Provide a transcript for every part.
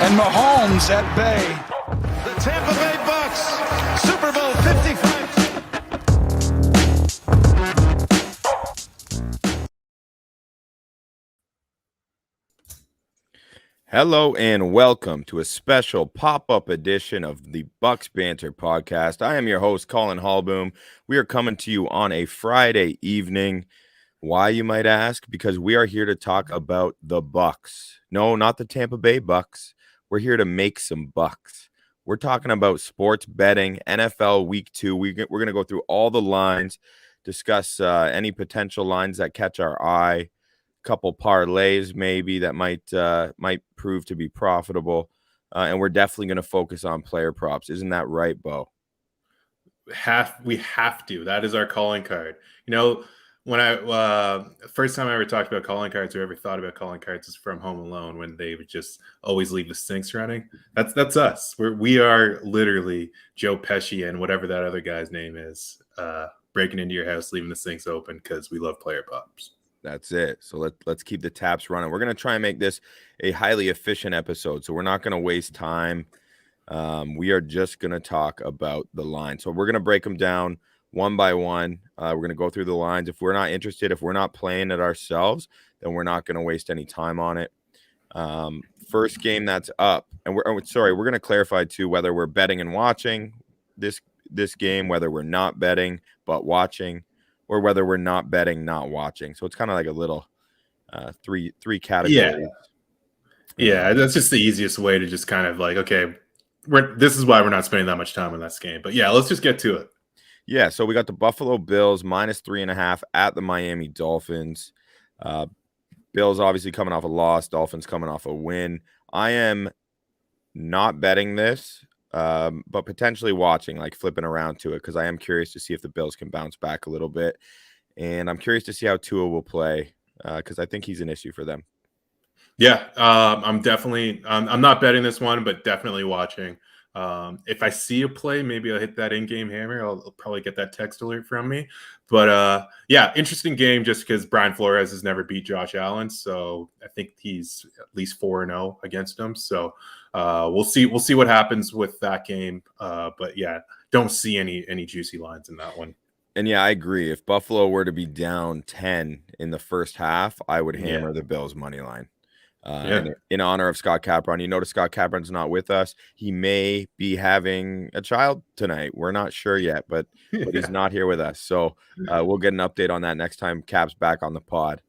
And Mahomes at bay. The Tampa Bay Bucks, Super Bowl 55. Hello and welcome to a special pop-up edition of the Bucks Banter podcast. I am your host, Collin Bo. We are coming to you on a Friday evening. Why, you might ask? Because we are here to talk about the Bucks. No, not the Tampa Bay Bucks. We're here to make some bucks. We're talking about sports betting, NFL Week 2. We're going to go through all the lines, discuss any potential lines that catch our eye, couple parlays maybe that might prove to be profitable, and we're definitely going to focus on player props. Isn't that right, Bo? We have to. That is our calling card. You know, when I first time I ever talked about calling cards or ever thought about calling cards is from Home Alone, when they would just always leave the sinks running. That's us. We are literally Joe Pesci and whatever that other guy's name is, breaking into your house, leaving the sinks open because we love player props. That's it. So let's keep the taps running. We're going to try and make this a highly efficient episode, so we're not going to waste time. We are just going to talk about the line. So we're going to break them down one by one. We're going to go through the lines. If we're not interested, if we're not playing it ourselves, then we're not going to waste any time on it. First game that's up, and we're going to clarify too whether we're betting and watching this game, whether we're not betting but watching, or whether we're not betting, not watching. So it's kind of like a little three categories. Yeah, that's just the easiest way to just kind of like, okay, this is why we're not spending that much time on this game. But yeah, let's just get to it. Yeah, so we got the Buffalo Bills -3.5 at the Miami Dolphins. Bills obviously coming off a loss, Dolphins coming off a win. I am not betting this, but potentially watching, like flipping around to it, because I am curious to see if the Bills can bounce back a little bit. And I'm curious to see how Tua will play, because I think he's an issue for them. Yeah, I'm not betting this one, but definitely watching. If I see a play, maybe I'll hit that in-game hammer. I'll probably get that text alert from me. But yeah, interesting game just because Brian Flores has never beat Josh Allen. So I think he's at least 4-0 against him. So we'll see what happens with that game. But yeah, don't see any juicy lines in that one. And yeah, I agree. If Buffalo were to be down 10 in the first half, I would hammer the Bills money line. In honor of Scott Capron. You notice Scott Capron's not with us. He may be having a child tonight. We're not sure yet, but he's not here with us. So we'll get an update on that next time Cap's back on the pod.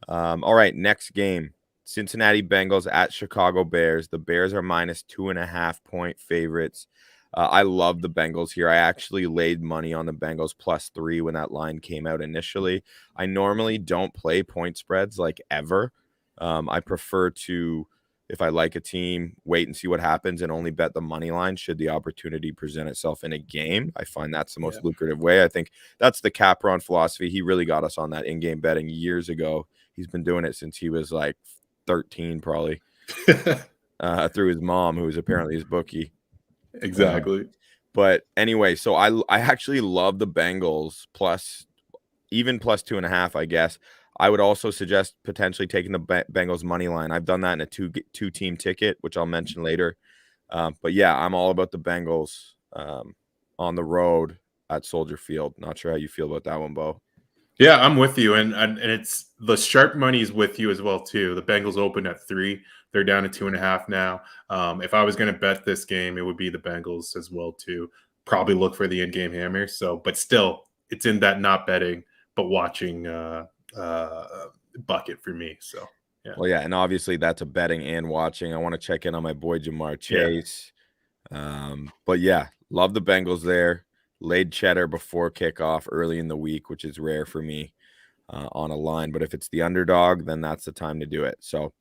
All right, next game. Cincinnati Bengals at Chicago Bears. The Bears are -2.5 point favorites. I love the Bengals here. I actually laid money on the Bengals +3 when that line came out initially. I normally don't play point spreads like ever. I prefer to, if I like a team, wait and see what happens and only bet the money line should the opportunity present itself in a game. I find that's the most lucrative way. I think that's the Capron philosophy. He really got us on that in-game betting years ago. He's been doing it since he was like 13 probably, through his mom, who was apparently his bookie. Exactly. But anyway, so I actually love the Bengals +2.5, I guess. I would also suggest potentially taking the Bengals money line. I've done that in a two-team ticket, which I'll mention later. But yeah, I'm all about the Bengals on the road at Soldier Field. Not sure how you feel about that one, Bo. Yeah, I'm with you, and it's the sharp money's with you as well too. The Bengals opened at 3; they're down to 2.5 now. If I was going to bet this game, it would be the Bengals as well too. Probably look for the in-game hammer. So, but still, it's in that not betting but watching bucket for me. So yeah. Well, yeah, and obviously that's a betting and watching. I want to check in on my boy Jamar Chase. But yeah, love the Bengals there. Laid cheddar before kickoff early in the week, which is rare for me on a line. But if it's the underdog, then that's the time to do it. So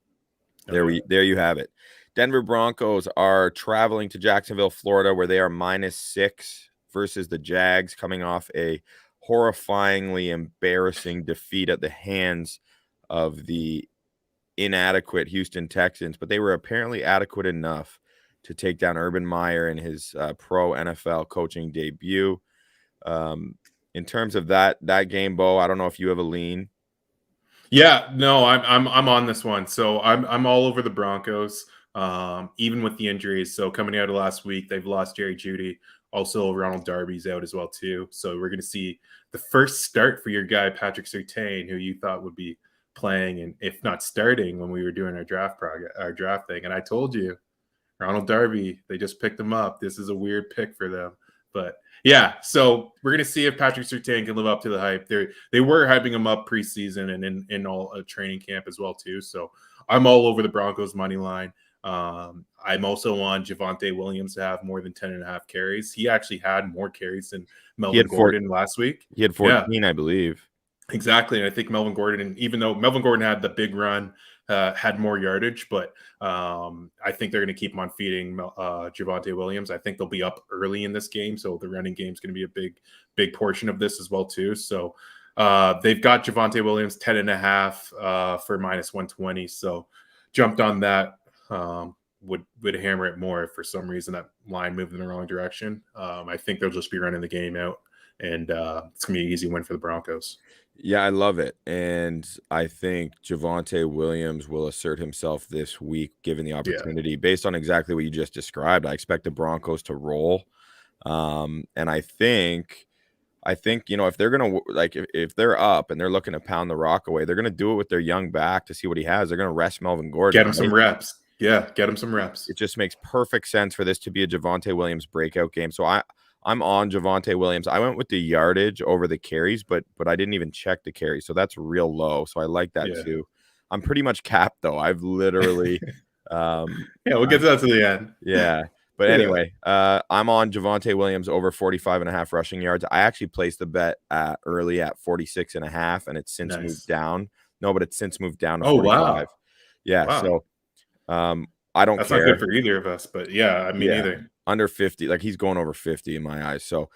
there you have it. Denver Broncos are traveling to Jacksonville, Florida, where they are -6 versus the Jags, coming off a horrifyingly embarrassing defeat at the hands of the inadequate Houston Texans. But they were apparently adequate enough to take down Urban Meyer in his pro NFL coaching debut. In terms of that game, Bo, I don't know if you have a lean. Yeah, no, I'm on this one. So I'm all over the Broncos. even with the injuries. So coming out of last week, they've lost Jerry Jeudy. Also, Ronald Darby's out as well too. So we're going to see the first start for your guy Patrick Surtain, who you thought would be playing and if not starting when we were doing our draft thing. And I told you, Ronald Darby, they just picked him up. This is a weird pick for them, but yeah. So we're gonna see if Patrick Surtain can live up to the hype. They were hyping him up preseason and in all training camp as well too. So I'm all over the Broncos money line. I'm also on Javonte Williams to have more than 10.5 carries. He actually had more carries than Melvin Gordon last week. He had 14, I believe. Exactly. And I think Melvin Gordon, even though Melvin Gordon had the big run, had more yardage, but I think they're going to keep on feeding Javonte Williams. I think they'll be up early in this game. So the running game is going to be a big portion of this as well, too. So they've got Javonte Williams 10.5 for minus 120. So jumped on that. Would hammer it more if for some reason that line moved in the wrong direction. I think they'll just be running the game out, and it's going to be an easy win for the Broncos. Yeah, I love it. And I think Javonte Williams will assert himself this week, given the opportunity. Based on exactly what you just described, I expect the Broncos to roll. And I think, if they're going to, like, if they're up and they're looking to pound the rock away, they're going to do it with their young back to see what he has. They're going to rest Melvin Gordon. Get him some reps. Yeah, get him some reps. It just makes perfect sense for this to be a Javonte Williams breakout game. So I'm on Javonte Williams. I went with the yardage over the carries, but I didn't even check the carries. So that's real low. So I like that too. I'm pretty much capped though. I've literally we'll get to that to the end. Yeah. But anyway, I'm on Javonte Williams over 45.5 rushing yards. I actually placed the bet early at 46.5, and it's since moved down. No, but it's since moved down to 45. Wow. Yeah. Wow. So I don't care. That's not good for either of us, but I mean, either. Under 50, like he's going over 50 in my eyes. So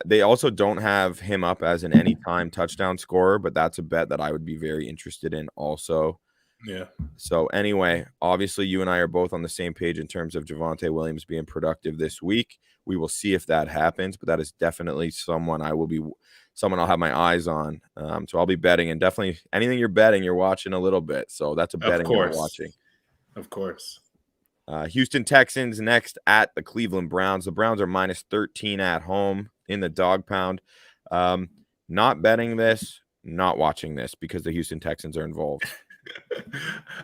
they also don't have him up as an anytime touchdown scorer, but that's a bet that I would be very interested in also. Yeah. So anyway, obviously you and I are both on the same page in terms of Javonte Williams being productive this week. We will see if that happens, but that is definitely someone I'll have my eyes on. So I'll be betting, and definitely anything you're betting, you're watching a little bit. So that's a betting you're watching. Of course. Houston Texans next at the Cleveland Browns. The Browns are minus 13 at home in the dog pound. Not betting this, not watching this because the Houston Texans are involved.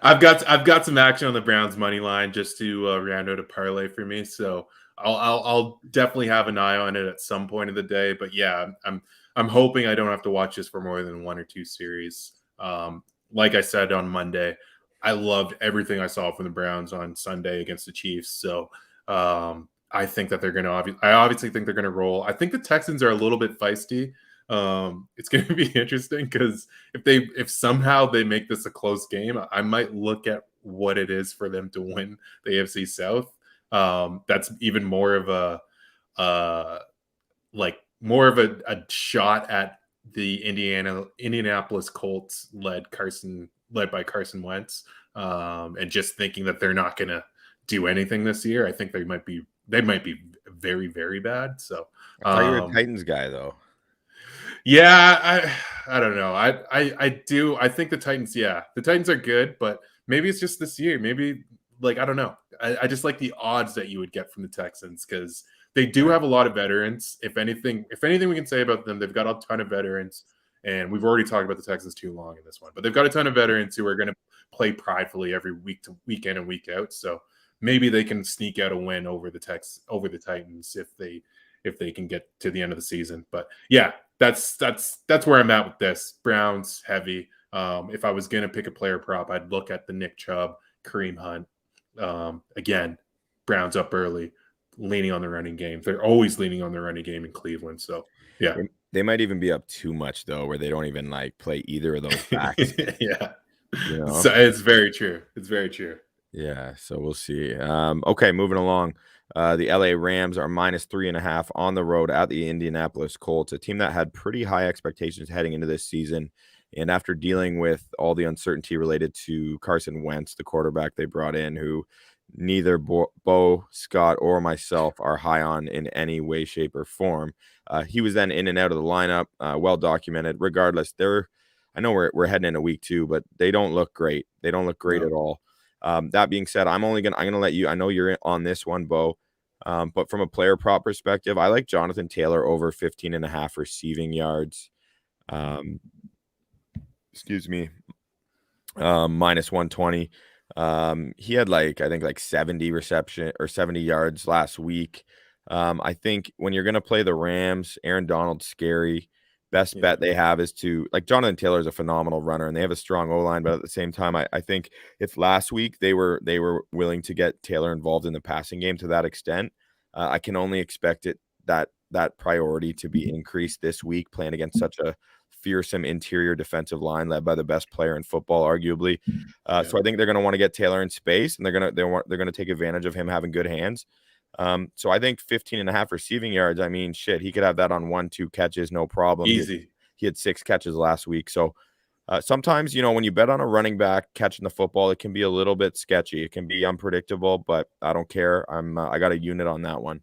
I've got some action on the Browns money line just to round out a parlay for me. So I'll definitely have an eye on it at some point of the day. But yeah, I'm hoping I don't have to watch this for more than one or two series. Like I said on Monday, I loved everything I saw from the Browns on Sunday against the Chiefs. So I think that they're going to I obviously think they're going to roll. I think the Texans are a little bit feisty. It's going to be interesting because if somehow they make this a close game, I might look at what it is for them to win the AFC South. That's even more of a shot at the Indianapolis Colts led by Carson Wentz, and just thinking that they're not going to do anything this year. I think they might be very, very bad. So I thought you were a Titans guy though. Yeah, I don't know. I do. I think the Titans are good, but maybe it's just this year. Maybe I don't know. I just like the odds that you would get from the Texans because they do have a lot of veterans. If anything we can say about them, they've got a ton of veterans. And we've already talked about the Texans too long in this one, but they've got a ton of veterans who are going to play pridefully every week in and week out. So maybe they can sneak out a win over the Titans if they can get to the end of the season. But yeah, that's where I'm at with this. Browns heavy. If I was going to pick a player prop, I'd look at the Nick Chubb, Kareem Hunt. Again, Browns up early, leaning on the running game. They're always leaning on the running game in Cleveland. So yeah. They might even be up too much though, where they don't even play either of those backs. Yeah, so it's very true. It's very true. Yeah, so we'll see. Okay, moving along. The LA Rams are minus 3.5 on the road at the Indianapolis Colts, a team that had pretty high expectations heading into this season. And after dealing with all the uncertainty related to Carson Wentz, the quarterback they brought in, who neither Bo, Scott, or myself are high on in any way, shape, or form. He was then in and out of the lineup, well documented. Regardless, I know we're heading into week 2, but they don't look great. They don't look great at all. That being said, I'm gonna let you. I know you're on this one, Bo. But from a player prop perspective, I like Jonathan Taylor over 15.5 receiving yards. Excuse me. Minus 120. He had I think 70 reception or 70 yards last week. I think when you're gonna play the Rams, Aaron Donald's scary. Best bet they have is to Jonathan Taylor is a phenomenal runner and they have a strong O-line, but at the same time, I think if last week they were willing to get Taylor involved in the passing game to that extent, I can only expect that priority to be increased this week, playing against such a fearsome interior defensive line led by the best player in football, arguably. So I think they're going to want to get Taylor in space, and they're going to take advantage of him having good hands. So I think 15.5 receiving yards. I mean, shit, he could have that on 1-2 catches, no problem. Easy. He had 6 catches last week. So sometimes, when you bet on a running back catching the football, it can be a little bit sketchy. It can be unpredictable, but I don't care. I got a unit on that one.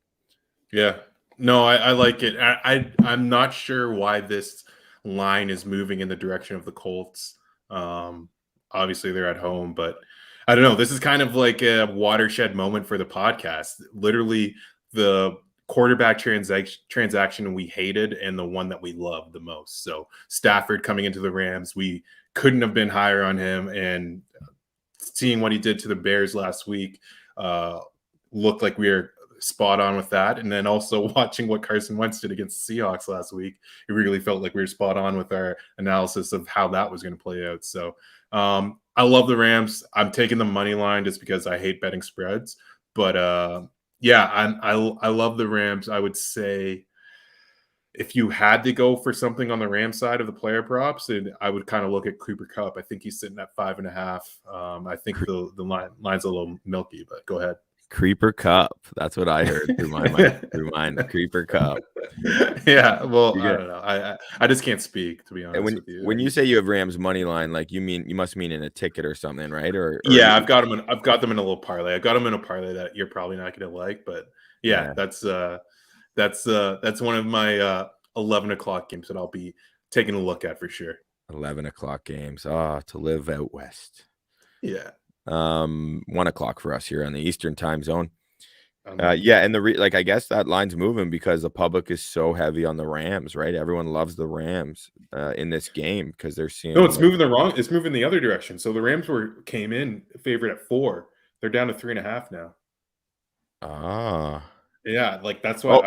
Yeah. No, I like it. I'm not sure why this line is moving in the direction of the Colts. Obviously, they're at home, but I don't know. This is kind of like a watershed moment for the podcast. Literally, the quarterback transaction we hated and the one that we loved the most. So Stafford coming into the Rams, we couldn't have been higher on him, and seeing what he did to the Bears last week looked like we were spot on with that. And then also watching what Carson Wentz did against the Seahawks last week, it really felt like we were spot on with our analysis of how that was going to play out. So I love the Rams. I'm taking the money line just because I hate betting spreads. But I love the Rams. I would say if you had to go for something on the Rams side of the player props, I would kind of look at Cooper Kupp. I think he's sitting at 5.5. I think the line's a little milky, but go ahead. Creeper Cup. That's what I heard through my mind. Creeper Cup. Yeah. Well, I don't know. I just can't speak, to be honest with you. When you say you have Rams money line, you must mean in a ticket or something, right? Or yeah, I've got them in a little parlay. I've got them in a parlay that you're probably not going to like, but yeah, that's one of my 11 o'clock games that I'll be taking a look at for sure. 11 o'clock games. To live out west. Yeah. 1 o'clock for us here on the Eastern time zone. And I guess that line's moving because the public is so heavy on the Rams, right? Everyone loves the Rams in this game because they're seeing. No, it's moving the other direction. So the Rams came in favorite at 4. They're down to 3.5 now. Yeah, that's why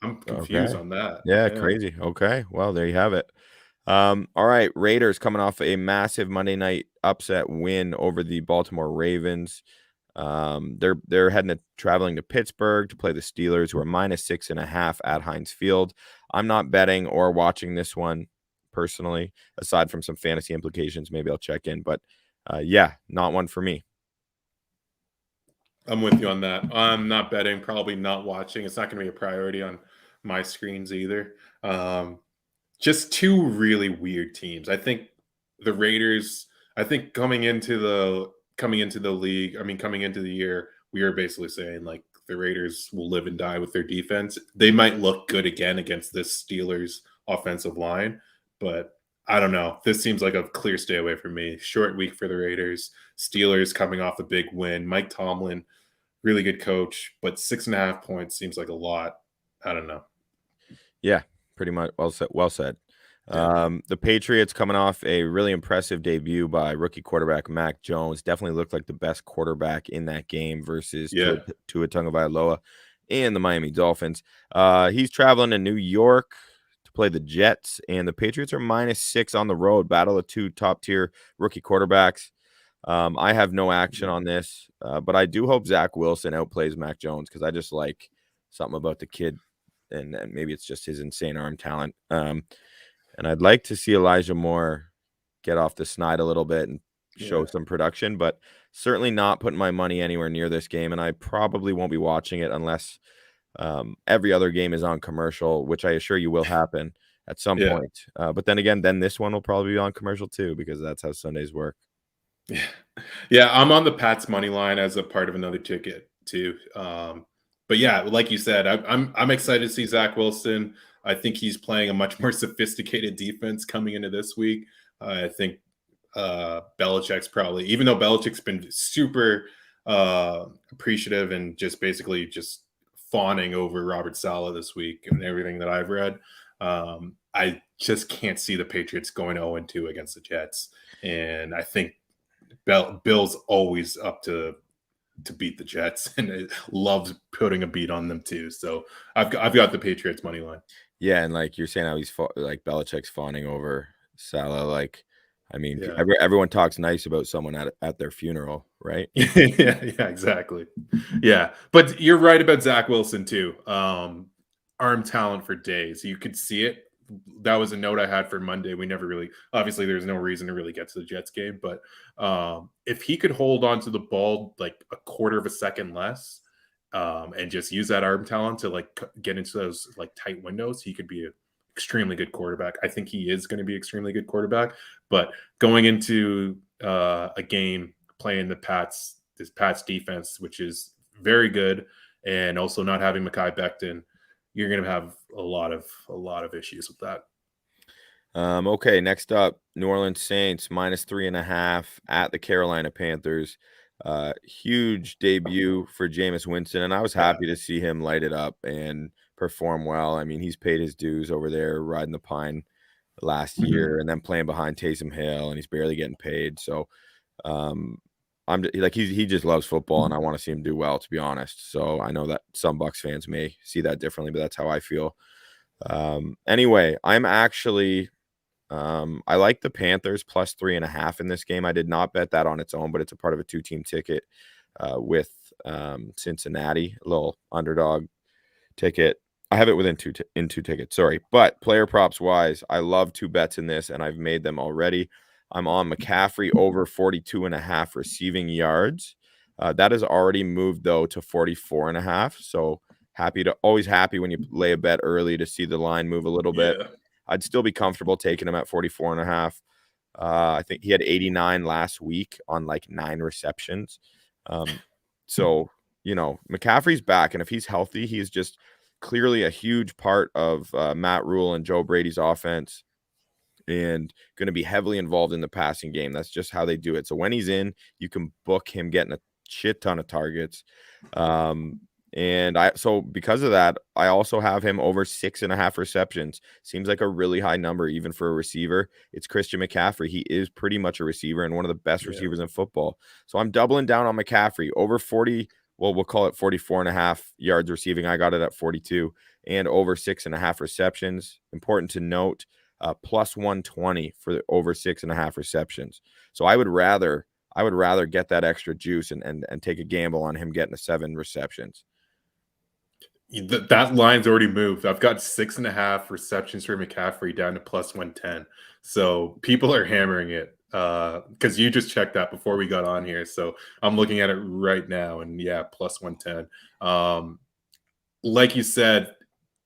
I'm confused on that. Yeah, crazy. Okay, well there you have it. All right, Raiders coming off a massive Monday night upset win over the Baltimore Ravens. They're traveling to Pittsburgh to play the Steelers, who are minus 6.5 at Heinz Field. I'm not betting or watching this one personally, aside from some fantasy implications. Maybe I'll check in, but not one for me. I'm with you on that. I'm not betting, probably not watching. It's not going to be a priority on my screens either. Just two really weird teams. I think the Raiders, coming into the league, coming into the year, we were basically saying the Raiders will live and die with their defense. They might look good again against this Steelers offensive line, but I don't know. This seems like a clear stay away from me. Short week for the Raiders. Steelers coming off a big win. Mike Tomlin, really good coach, but 6.5 points seems like a lot. I don't know. Yeah, pretty much. Well said. The Patriots coming off a really impressive debut by rookie quarterback Mac Jones. Definitely looked like the best quarterback in that game versus Tua Tagovailoa and the Miami Dolphins. He's traveling to New York to play the Jets, and the Patriots are minus 6 on the road. Battle of 2 top-tier rookie quarterbacks. I have no action on this, but I do hope Zach Wilson outplays Mac Jones because I just like something about the kid, and maybe it's just his insane arm talent. And I'd like to see Elijah Moore get off the snide a little bit and show some production, but certainly not putting my money anywhere near this game. And I probably won't be watching it unless every other game is on commercial, which I assure you will happen at some point. But then again, this one will probably be on commercial too, because that's how Sundays work. Yeah, I'm on the Pats money line as a part of another ticket too. But yeah, like you said, I'm excited to see Zach Wilson. I think he's playing a much more sophisticated defense coming into this week. I think Belichick's probably, even though Belichick's been super appreciative and just basically just fawning over Robert Saleh this week and everything that I've read. I just can't see the Patriots going 0-2 against the Jets. And I think Bill's always up to beat the Jets and loves putting a beat on them too. So I've got the Patriots money line. Yeah, and like you're saying how he's like Belichick's fawning over Salah. Like, I mean, Yeah. everyone talks nice about someone at their funeral, right? yeah, exactly. Yeah, but you're right about Zach Wilson too. Arm talent for days. You could see it. That was a note I had for Monday. We never really, obviously, there's no reason to really get to the Jets game, but if he could hold on to the ball like a quarter of a second less, and just use that arm talent to like get into those like tight windows, he could be an extremely good quarterback. I think he is going to be extremely good quarterback, but going into a game playing this Pats defense, which is very good, and also not having Mekhi Becton, you're going to have a lot of issues with that. Okay, next up, New Orleans Saints -3.5 at the Carolina Panthers. Huge debut for Jameis Winston, and I was happy to see him light it up and perform well. I mean, he's paid his dues over there, riding the pine last year, and then playing behind Taysom Hill, and he's barely getting paid. So, I'm like he just loves football, and I want to see him do well, to be honest. So I know that some Bucs fans may see that differently, but that's how I feel. Anyway, I'm actually I like the Panthers +3.5 in this game. I did not bet that on its own, but it's a part of a 2-team ticket with Cincinnati, a little underdog ticket. I have it within two tickets, sorry. But player props wise, I love 2 bets in this, and I've made them already. I'm on McCaffrey over 42.5 receiving yards. That has already moved though to 44.5. So always happy when you lay a bet early to see the line move a little bit. I'd still be comfortable taking him at 44.5. I think he had 89 last week on like 9 receptions. So, McCaffrey's back, and if he's healthy, he's just clearly a huge part of Matt Rule and Joe Brady's offense, and going to be heavily involved in the passing game. That's just how they do it. So when he's in, you can book him getting a shit ton of targets. So because of that, I also have him over 6.5 receptions. Seems like a really high number, even for a receiver. It's Christian McCaffrey. He is pretty much a receiver and one of the best receivers in football. So I'm doubling down on McCaffrey over 40. Well, we'll call it 44.5 yards receiving. I got it at 42, and over 6.5 receptions. Important to note, +120 for over 6.5 receptions. So I would rather get that extra juice and take a gamble on him getting 7 receptions. That line's already moved. I've got 6.5 receptions for McCaffrey down to +110. So people are hammering it because you just checked that before we got on here. So I'm looking at it right now, and yeah, +110. Like you said,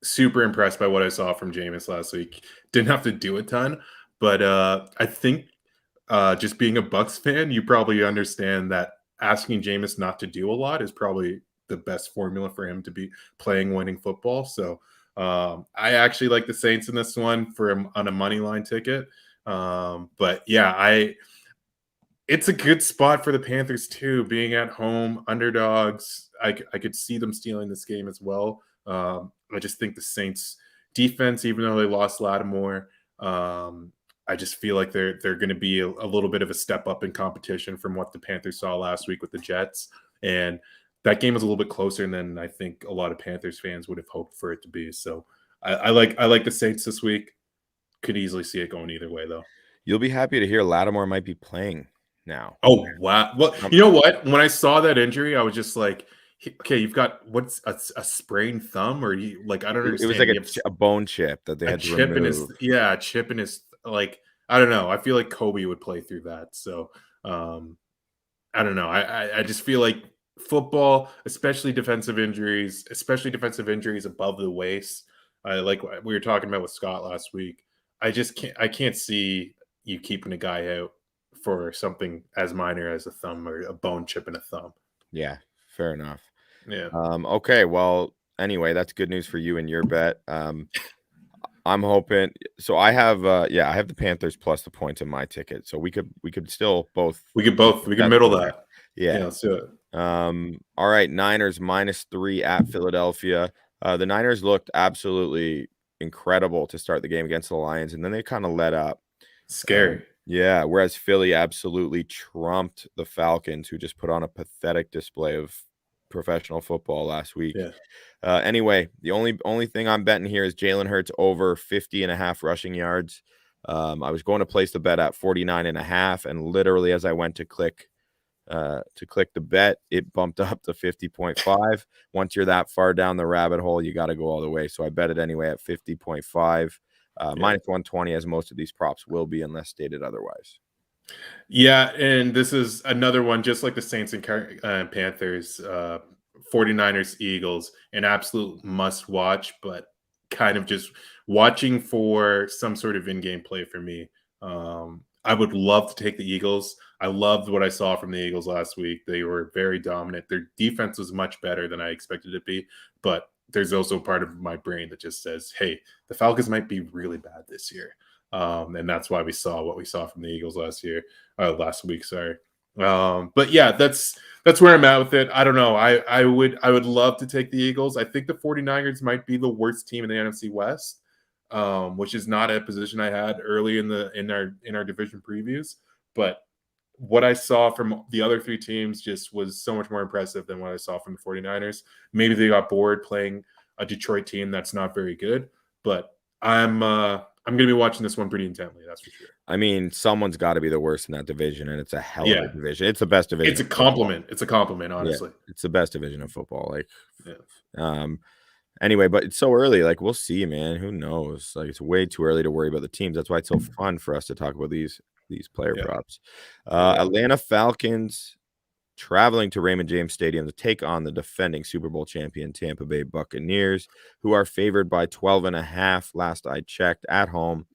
super impressed by what I saw from Jameis last week. Didn't have to do a ton, but I think just being a Bucs fan, you probably understand that asking Jameis not to do a lot is probably the best formula for him to be playing winning football. So I actually like the Saints in this one on a money line ticket. But yeah, it's a good spot for the Panthers too, being at home, underdogs. I could see them stealing this game as well. I just think the Saints defense, even though they lost Lattimore, I just feel like they're going to be a little bit of a step up in competition from what the Panthers saw last week with the Jets. And that game was a little bit closer than I think a lot of Panthers fans would have hoped for it to be. So I like the Saints this week. Could easily see it going either way, though. You'll be happy to hear Lattimore might be playing now. Oh, wow. Well, you know what? When I saw that injury, I was just like, okay, you've got what's a sprained thumb, or I don't understand. It was like a bone chip that they had to remove. A chip in his, like, I don't know. I feel like Kobe would play through that. So I don't know. I just feel like football, especially defensive injuries above the waist. Like we were talking about with Scott last week. I can't see you keeping a guy out for something as minor as a thumb or a bone chip in a thumb. Yeah, fair enough. Yeah. Okay, well, anyway, that's good news for you and your bet. I'm hoping. So I have I have the Panthers plus the points in my ticket. So we could still both. We could middle that. Yeah, let's do it. All right, Niners -3 at Philadelphia. The Niners looked absolutely incredible to start the game against the Lions, and then they kind of let up. Scary. Yeah, whereas Philly absolutely trumped the Falcons, who just put on a pathetic display of professional football last week. Yeah. Anyway, the only thing I'm betting here is Jalen Hurts over 50.5 rushing yards. I was going to place the bet at 49.5, and literally as I went to click the bet, it bumped up to 50.5. Once you're that far down the rabbit hole, you got to go all the way. So I bet it anyway at 50.5, minus 120, as most of these props will be unless stated otherwise. Yeah, and this is another one, just like the Saints and Panthers, 49ers, Eagles, an absolute must watch, but kind of just watching for some sort of in-game play for me. I would love to take the Eagles. I loved what I saw from the Eagles last week. They were very dominant. Their defense was much better than I expected it to be, but there's also part of my brain that just says, hey, the Falcons might be really bad this year. And that's why we saw what we saw from the Eagles last week. Sorry. But yeah, that's where I'm at with it. I don't know. I would love to take the Eagles. I think the 49ers might be the worst team in the NFC West, which is not a position I had early in our division previews. But what I saw from the other three teams just was so much more impressive than what I saw from the 49ers. Maybe they got bored playing a Detroit team that's not very good, but I'm going to be watching this one pretty intently. That's for sure. I mean, someone's got to be the worst in that division, and it's a hell of a division. It's the best division. It's a compliment. It's a compliment, honestly. Yeah, it's the best division of football. Anyway, but it's so early. Like, we'll see, man. Who knows? Like, it's way too early to worry about the teams. That's why it's so fun for us to talk about these player props. Atlanta Falcons traveling to Raymond James Stadium to take on the defending Super Bowl champion Tampa Bay Buccaneers, who are favored by 12.5 last I checked at home.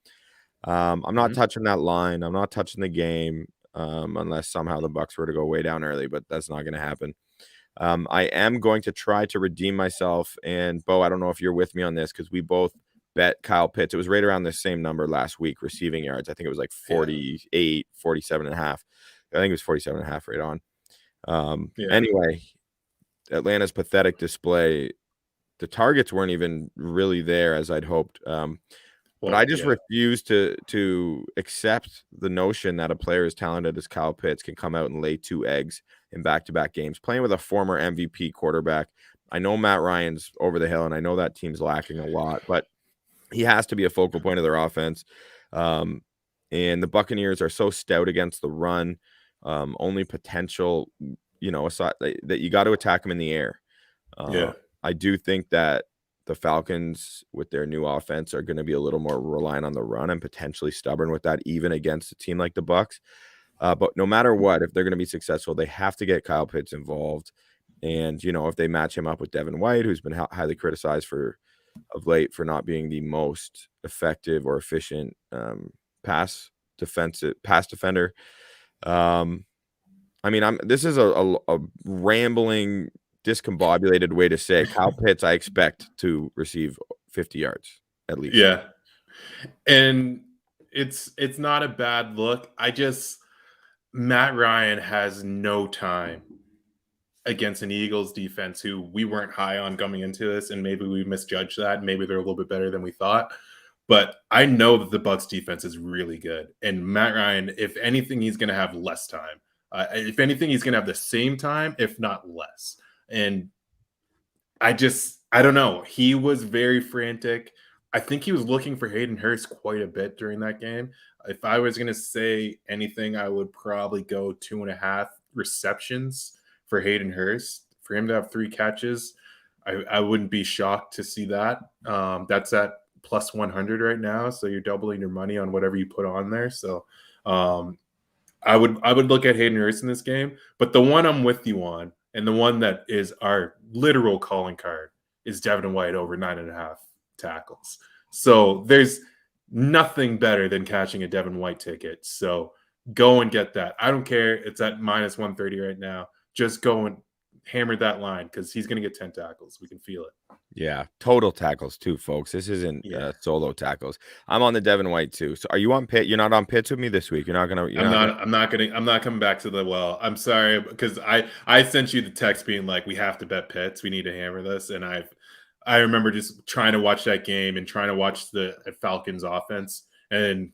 I'm not touching that line. I'm not touching the game unless somehow the Bucs were to go way down early, but that's not going to happen. I am going to try to redeem myself. And Bo, I don't know if you're with me on this because we both bet Kyle Pitts. It was right around the same number last week, receiving yards. I think it was like 48, 47.5. I think it was 47.5 right on. Anyway, Atlanta's pathetic display. The targets weren't even really there as I'd hoped. But I just refuse to accept the notion that a player as talented as Kyle Pitts can come out and lay 2 eggs in back-to-back games, playing with a former MVP quarterback. I know Matt Ryan's over the hill, and I know that team's lacking a lot, but he has to be a focal point of their offense. And the Buccaneers are so stout against the run. Only potential, aside that you got to attack them in the air. I do think that the Falcons, with their new offense, are going to be a little more reliant on the run and potentially stubborn with that, even against a team like the Bucs. But no matter what, if they're going to be successful, they have to get Kyle Pitts involved. And, if they match him up with Devin White, who's been highly criticized of late for not being the most effective or efficient pass defender. This is a rambling, discombobulated way to say it. Kyle Pitts, I expect to receive 50 yards at least. Yeah. And it's not a bad look. Matt Ryan has no time against an Eagles defense who we weren't high on coming into this, and maybe we misjudged that. Maybe they're a little bit better than we thought. But I know that the Bucs defense is really good. And Matt Ryan, if anything, he's going to have less time. If anything, he's going to have the same time, if not less. And I don't know. He was very frantic. I think he was looking for Hayden Hurst quite a bit during that game. If I was going to say anything, I would probably go 2.5 receptions for Hayden Hurst. For him to have 3 catches, I wouldn't be shocked to see that. That's at plus 100 right now. So you're doubling your money on whatever you put on there. So I would look at Hayden Hurst in this game. But the one I'm with you on, and the one that is our literal calling card, is Devin White over 9.5 tackles. So there's nothing better than catching a Devin White ticket. So go and get that. I don't care. It's at minus 130 right now. Just go and hammer that line because he's going to get 10 tackles. We can feel it. Yeah, total tackles too, folks. This isn't solo tackles. I'm on the Devin White too. So are you on Pitt? You're not on Pitts with me this week. I'm not coming back to the well. I'm sorry because I sent you the text being like, we have to bet Pitts. We need to hammer this. And I remember just trying to watch that game and trying to watch the Falcons offense. And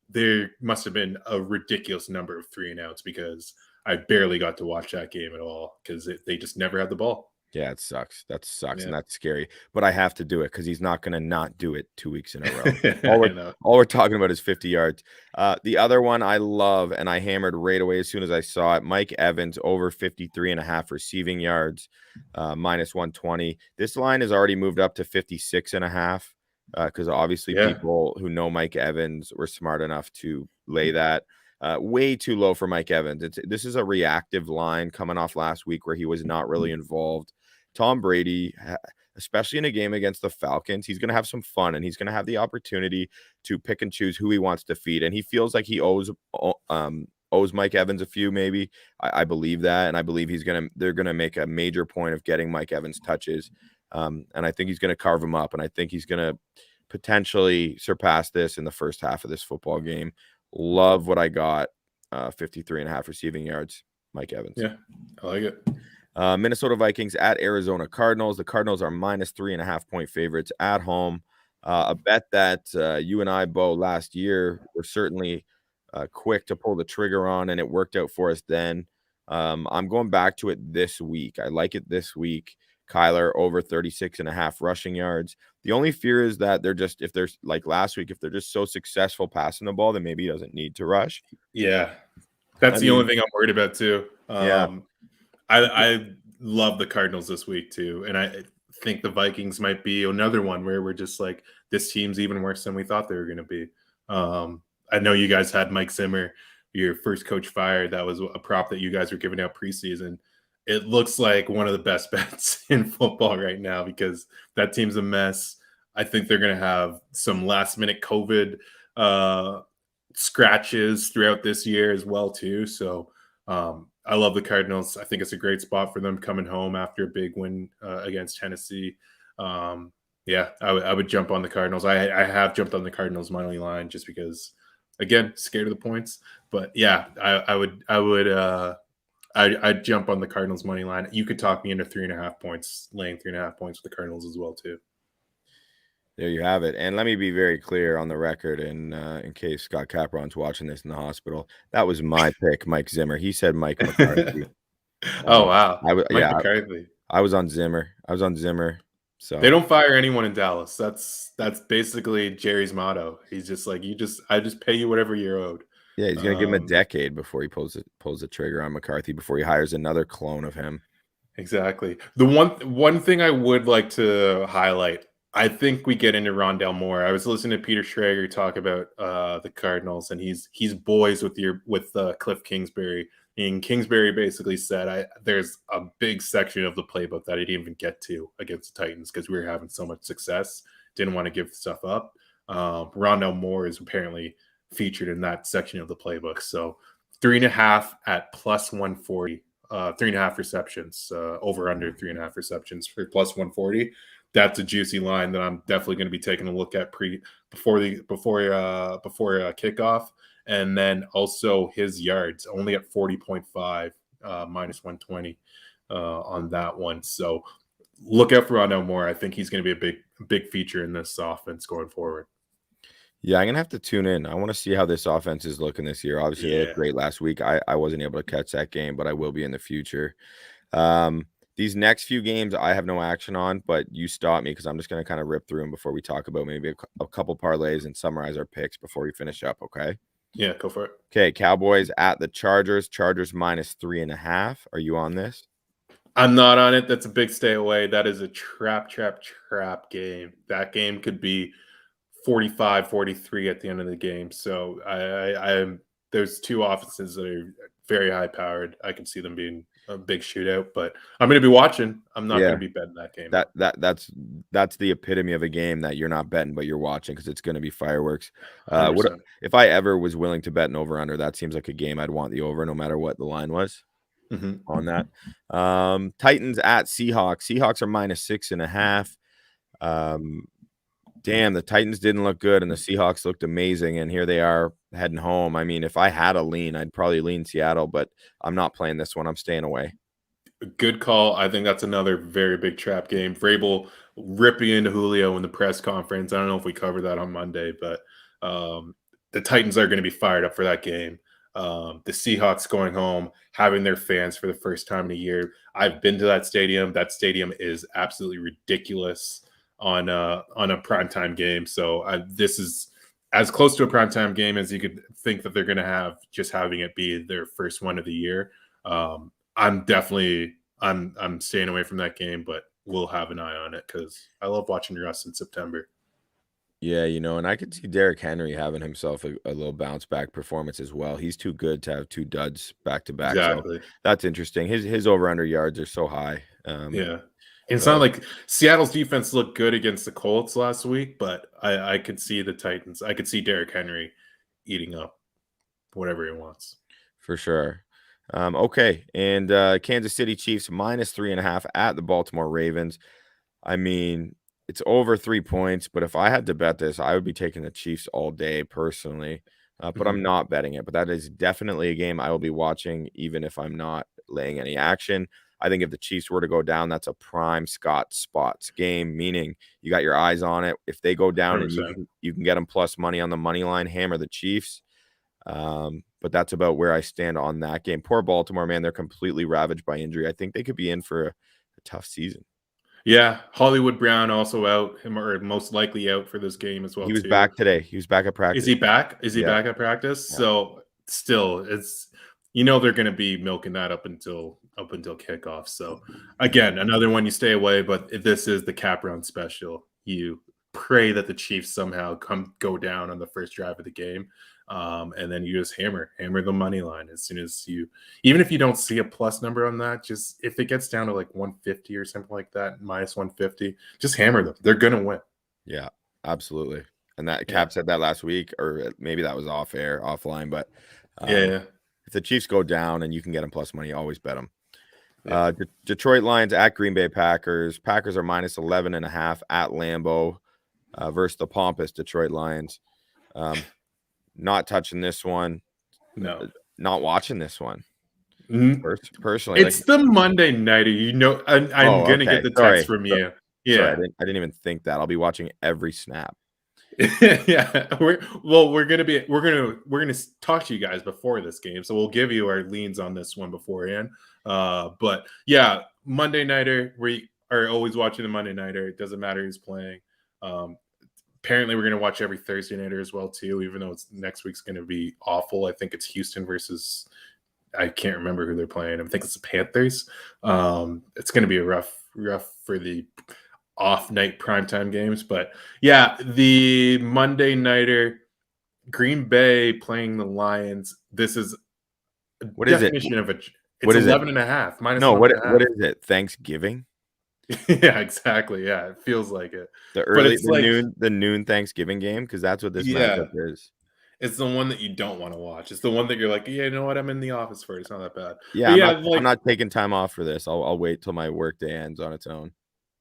there must have been a ridiculous number of 3-and-outs because I barely got to watch that game at all because they just never had the ball. Yeah, it sucks. That sucks, and that's scary. But I have to do it because he's not going to not do it 2 weeks in a row. All we're talking about is 50 yards. The other one I love, and I hammered right away as soon as I saw it, Mike Evans over 53.5 receiving yards, minus 120. This line has already moved up to 56.5 because obviously people who know Mike Evans were smart enough to lay that. Way too low for Mike Evans. This is a reactive line coming off last week where he was not really involved. Tom Brady, especially in a game against the Falcons, he's going to have some fun and he's going to have the opportunity to pick and choose who he wants to feed. And he feels like he owes Mike Evans a few, maybe. I believe that. And I believe they're going to make a major point of getting Mike Evans touches. And I think he's going to carve him up. And I think he's going to potentially surpass this in the first half of this football game. Love what I got. 53.5 receiving yards, Mike Evans. Yeah, I like it. Minnesota Vikings at Arizona Cardinals. The Cardinals are minus 3.5 point favorites at home. A bet that you and I, Bo, last year were certainly quick to pull the trigger on, and it worked out for us then. I'm going back to it this week. I like it this week. Kyler over 36.5 rushing yards. The only fear is that if they're like last week, if they're just so successful passing the ball, then maybe he doesn't need to rush. Yeah. That's the only thing I'm worried about too. I love the Cardinals this week too. And I think the Vikings might be another one where we're just like, this team's even worse than we thought they were going to be. I know you guys had Mike Zimmer, your first coach fired. That was a prop that you guys were giving out preseason. It looks like one of the best bets in football right now because that team's a mess. I think they're going to have some last-minute COVID scratches throughout this year as well, too. So I love the Cardinals. I think it's a great spot for them coming home after a big win against Tennessee. I would jump on the Cardinals. I have jumped on the Cardinals money line just because, again, scared of the points. But, yeah, I'd jump on the Cardinals money line. You could talk me into 3.5 points, laying 3.5 points with the Cardinals as well, too. There you have it. And let me be very clear on the record, and in case Scott Capron's watching this in the hospital, that was my pick, Mike Zimmer. He said Mike McCarthy. Oh, wow. Mike McCarthy. I was on Zimmer. So they don't fire anyone in Dallas. That's basically Jerry's motto. He's just like, I just pay you whatever you're owed. Yeah, he's going to give him a decade before he pulls the trigger on McCarthy, before he hires another clone of him. Exactly. The one thing I would like to highlight, I think we get into Rondale Moore. I was listening to Peter Schrager talk about the Cardinals, and he's boys with Cliff Kingsbury. And Kingsbury basically said, there's a big section of the playbook that I didn't even get to against the Titans because we were having so much success. Didn't want to give stuff up. Rondale Moore is apparently featured in that section of the playbook. So 3.5 at plus 140, 3.5 receptions, over under 3.5 receptions for plus 140. That's a juicy line that I'm definitely going to be taking a look at before kickoff. And then also his yards only at 40.5, minus 120 on that one. So look out for Rondale Moore. I think he's going to be a big feature in this offense going forward. Yeah, I'm going to have to tune in. I want to see how this offense is looking this year. Obviously, they looked great last week. I wasn't able to catch that game, but I will be in the future. These next few games I have no action on, but you stop me because I'm just going to kind of rip through them before we talk about maybe a couple parlays and summarize our picks before we finish up, okay? Yeah, go for it. Okay, Cowboys at the Chargers. Chargers minus 3.5. Are you on this? I'm not on it. That's a big stay away. That is a trap game. That game could be 45-43 at the end of the game. So there's two offenses that are very high powered. I can see them being a big shootout, but I'm going to be watching. I'm not going to be betting that game. That's the epitome of a game that you're not betting, but you're watching because it's going to be fireworks. If I ever was willing to bet an over under, that seems like a game I'd want the over no matter what the line was. on that. Titans at Seahawks. Seahawks are -6.5. Damn, the Titans didn't look good and the Seahawks looked amazing, and here they are heading home. I mean, if I had a lean, I'd probably lean Seattle, but I'm not playing this one. I'm staying away. Good call. I think that's another very big trap game. Vrabel ripping into Julio in the press conference. I don't know if we covered that on Monday, but the Titans are going to be fired up for that game. The Seahawks going home, having their fans for the first time in a year. I've been to that stadium. That stadium is absolutely ridiculous on a primetime game. So this is as close to a primetime game as you could think that they're going to have, just having it be their first one of the year. I'm staying away from that game, but we'll have an eye on it because I love watching Russ in September. Yeah, and I could see Derrick Henry having himself a little bounce back performance as well. He's too good to have two duds back to back. Exactly. So that's interesting. His over under yards are so high. Yeah. It's not like Seattle's defense looked good against the Colts last week, but I could see the Titans. I could see Derrick Henry eating up whatever he wants. For sure. Okay. And Kansas City Chiefs -3.5 at the Baltimore Ravens. I mean, it's over 3 points, but if I had to bet this, I would be taking the Chiefs all day personally. But I'm not betting it. But that is definitely a game I will be watching, even if I'm not laying any action. I think if the Chiefs were to go down, that's a prime Scott spots game, meaning you got your eyes on it. If they go down 100%. and you can get them plus money on the money line, hammer the Chiefs. But that's about where I stand on that game. Poor Baltimore, man. They're completely ravaged by injury. I think they could be in for a tough season. Yeah, Hollywood Brown also out, or most likely out for this game as well. He was too. back today. He was back at practice. Is he back? Is he Yeah. back at practice? Yeah. So still, it's they're going to be milking that up until kickoff. So again, another one you stay away. But if this is the cap round special, you pray that the Chiefs somehow go down on the first drive of the game, and then you just hammer the money line as soon as even if you don't see a plus number on that, just if it gets down to like 150 or something like that, -150, just hammer them. They're gonna win. Yeah, absolutely. And that Cap said that last week, or maybe that was offline. But if the Chiefs go down and you can get them plus money, always bet them. Yeah. Detroit Lions at Green Bay Packers. Packers are -11.5 at Lambeau versus the pompous Detroit Lions. Not touching this one. No. Not watching this one. Personally. It's the Monday nighter. I'm going to get the text from you. Yeah. Sorry, I didn't even think that. I'll be watching every snap. Yeah. We're going to talk to you guys before this game. So we'll give you our leans on this one beforehand. But yeah, Monday nighter, we are always watching the Monday nighter. It doesn't matter who's playing. Apparently, we're going to watch every Thursday nighter as well, too, even though next week's going to be awful. I think it's Houston versus – I can't remember who they're playing. I think it's the Panthers. It's going to be a rough for the off-night primetime games. But, yeah, the Monday nighter, Green Bay playing the Lions. This is a what is definition it? of a – it's what is 11.5. No, what is it? Thanksgiving? Yeah, exactly. Yeah, it feels like it. The noon Thanksgiving game, because that's what this matchup is. It's the one that you don't want to watch. It's the one that you're like, yeah, you know what? I'm in the office for it. It's not that bad. Yeah, I'm not taking time off for this. I'll wait till my work day ends on its own.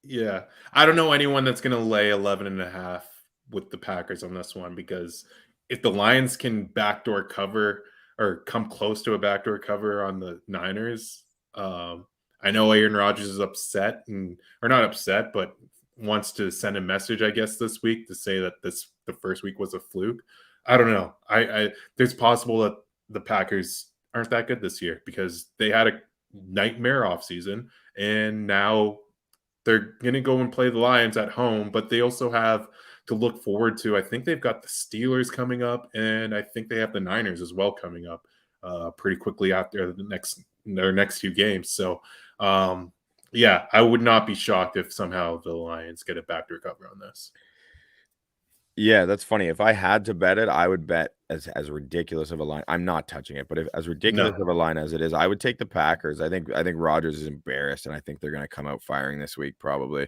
Yeah, I don't know anyone that's going to lay 11.5 with the Packers on this one, because if the Lions can backdoor cover or come close to a backdoor cover on the Niners, I know Aaron Rodgers is upset or not upset, but wants to send a message, I guess, this week to say that the first week was a fluke. I don't know. There's possible that the Packers aren't that good this year because they had a nightmare offseason, and now they're going to go and play the Lions at home, but they also have to look forward to, I think they've got the Steelers coming up, and I think they have the Niners as well coming up pretty quickly after their next few games. So, yeah, I would not be shocked if somehow the Lions get a backdoor cover on this. Yeah, that's funny. If I had to bet it, I would bet as ridiculous of a line. I'm not touching it, but as ridiculous of a line as it is, I would take the Packers. I think Rodgers is embarrassed, and I think they're going to come out firing this week probably.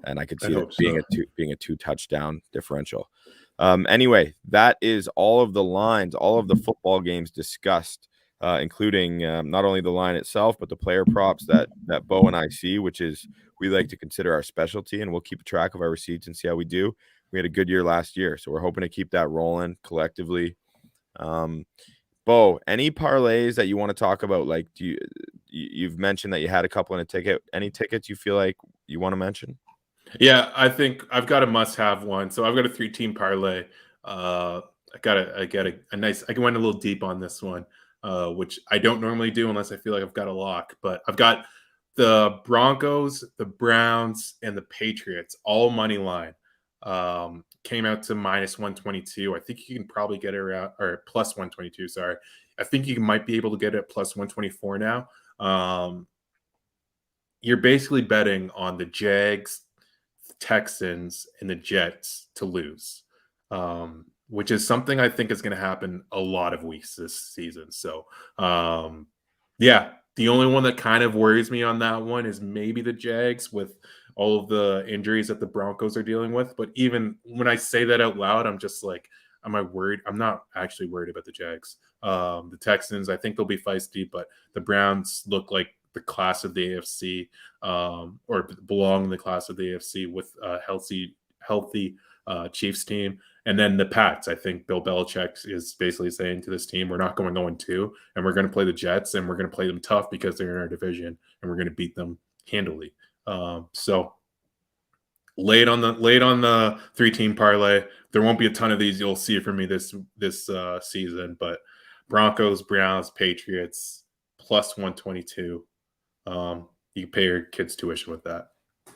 And I could see it being a 2-touchdown differential. Anyway, that is all of the lines, all of the football games discussed including not only the line itself, but the player props that Bo and I see, which is we like to consider our specialty, and we'll keep track of our receipts and see how we do. We had a good year last year, so we're hoping to keep that rolling collectively. Bo, any parlays that you want to talk about? Like, you've mentioned that you had a couple in a ticket. Any tickets you feel like you want to mention? Yeah, I think I've got a must-have one. So I've got a 3-team parlay. I got a nice. I went a little deep on this one, which I don't normally do unless I feel like I've got a lock. But I've got the Broncos, the Browns, and the Patriots all money line. Came out to -122. I think you can probably get it around or +122. Sorry, I think you might be able to get it +124 now. You're basically betting on the Jags, the Texans, and the Jets to lose, which is something I think is going to happen a lot of weeks this season. So, yeah, the only one that kind of worries me on that one is maybe the Jags with all of the injuries that the Broncos are dealing with. But even when I say that out loud, I'm just like, am I worried? I'm not actually worried about the Jags. The Texans, I think they'll be feisty, but the Browns look like the class of the AFC, or belong in the class of the AFC with a healthy Chiefs team. And then the Pats, I think Bill Belichick is basically saying to this team, we're not going 0-2, and we're going to play the Jets, and we're going to play them tough because they're in our division, and we're going to beat them handily. So late on the 3-team parlay. There won't be a ton of these you'll see from me this season, but Broncos, Browns, Patriots +122. You can pay your kids' tuition with that.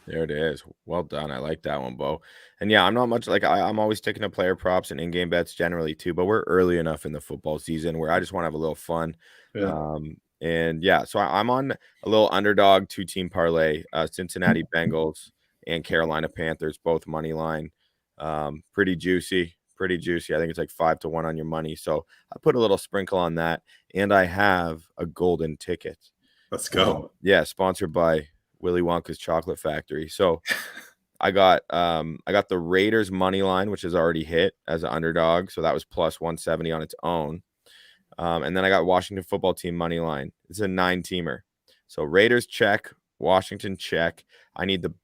There it is. Well done. I like that one, Bo. And yeah, I'm not much like I'm always sticking to player props and in-game bets generally too, but we're early enough in the football season where I just want to have a little fun. Yeah. And yeah, so I'm on a little underdog 2-team parlay, Cincinnati Bengals and Carolina Panthers, both money line. Pretty juicy. I think it's like 5-1 on your money. So I put a little sprinkle on that, and I have a golden ticket. Let's go. Yeah, sponsored by Willy Wonka's Chocolate Factory. So I got the Raiders money line, which is already hit as an underdog. So that was +170 on its own. And then I got Washington football team money line. It's a 9-teamer. So Raiders check, Washington check. I need the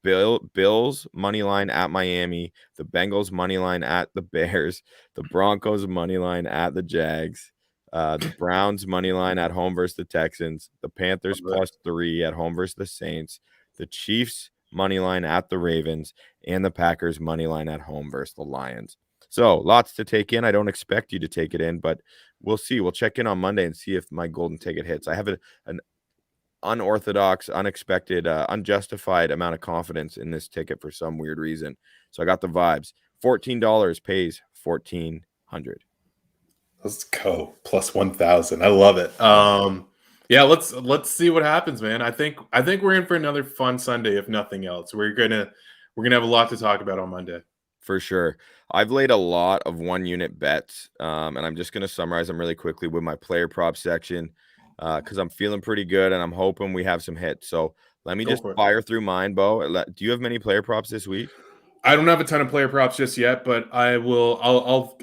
Bills money line at Miami, the Bengals money line at the Bears, the Broncos money line at the Jags, the Browns money line at home versus the Texans, the Panthers +3 at home versus the Saints, the Chiefs money line at the Ravens, and the Packers money line at home versus the Lions. So lots to take in. I don't expect you to take it in, but we'll see. We'll check in on Monday and see if my golden ticket hits. I have an unorthodox, unexpected, unjustified amount of confidence in this ticket for some weird reason. So I got the vibes. $14 pays $1,400. Let's go. +1,000. I love it. Yeah, let's see what happens, man. I think we're in for another fun Sunday, if nothing else. We're gonna have a lot to talk about on Monday. For sure. I've laid a lot of 1-unit bets, and I'm just going to summarize them really quickly with my player prop section because I'm feeling pretty good, and I'm hoping we have some hits. So let me just fire through mine, Bo. Do you have many player props this week? I don't have a ton of player props just yet, but I will.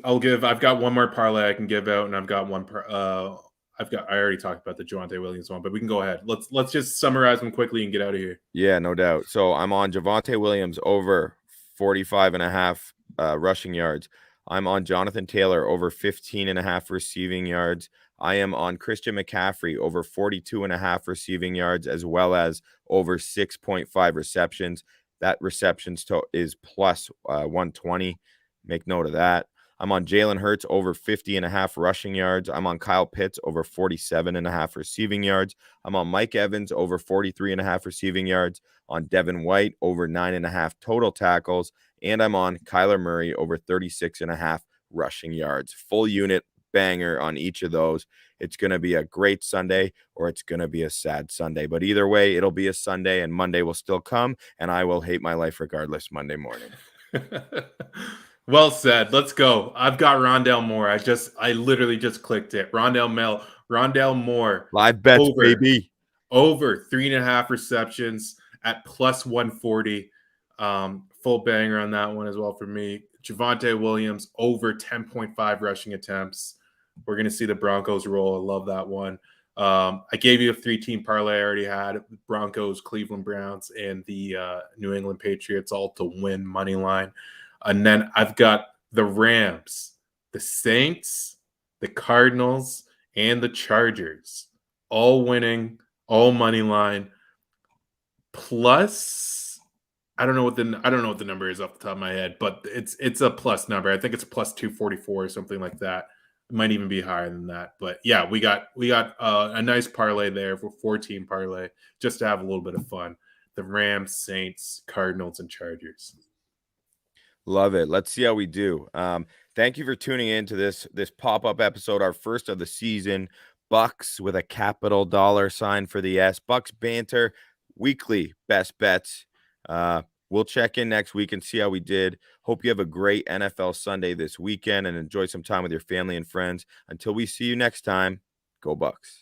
I'll give. I've got one more parlay I can give out, and I've got one. I already talked about the Javonte Williams one, but we can go ahead. Let's just summarize them quickly and get out of here. Yeah, no doubt. So I'm on Javonte Williams over 45.5 rushing yards. I'm on Jonathan Taylor over 15.5 receiving yards. I am on Christian McCaffrey over 42.5 receiving yards, as well as over 6.5 receptions. That receptions is +120. Make note of that. I'm on Jalen Hurts over 50.5 rushing yards. I'm on Kyle Pitts over 47.5 receiving yards. I'm on Mike Evans over 43.5 receiving yards. On Devin White over 9.5 total tackles. And I'm on Kyler Murray over 36.5 rushing yards. Full unit banger on each of those. It's going to be a great Sunday, or it's going to be a sad Sunday. But either way, it'll be a Sunday, and Monday will still come, and I will hate my life regardless Monday morning. Well said. Let's go. I've got Rondale Moore. I literally just clicked it. Rondale Moore. Live bets, baby. Over 3.5 receptions at +140. Full banger on that one as well for me. Javonte Williams over 10.5 rushing attempts. We're going to see the Broncos roll. I love that one. I gave you a 3-team parlay I already had: Broncos, Cleveland Browns, and the New England Patriots, all to win money line. And then I've got the Rams, the Saints, the Cardinals, and the Chargers, all winning, all money line. Plus, I don't know what the number is off the top of my head, but it's a plus number. I think it's plus 244 or something like that. It might even be higher than that. But yeah, we got a nice parlay there for 4-team parlay, just to have a little bit of fun. The Rams, Saints, Cardinals, and Chargers. Love it. Let's see how we do. Thank you for tuning in to this pop-up episode, our first of the season. Bucks with a capital $sign for the S. Bucks Banter, weekly best bets. We'll check in next week and see how we did. Hope you have a great NFL Sunday this weekend and enjoy some time with your family and friends. Until we see you next time, go Bucks.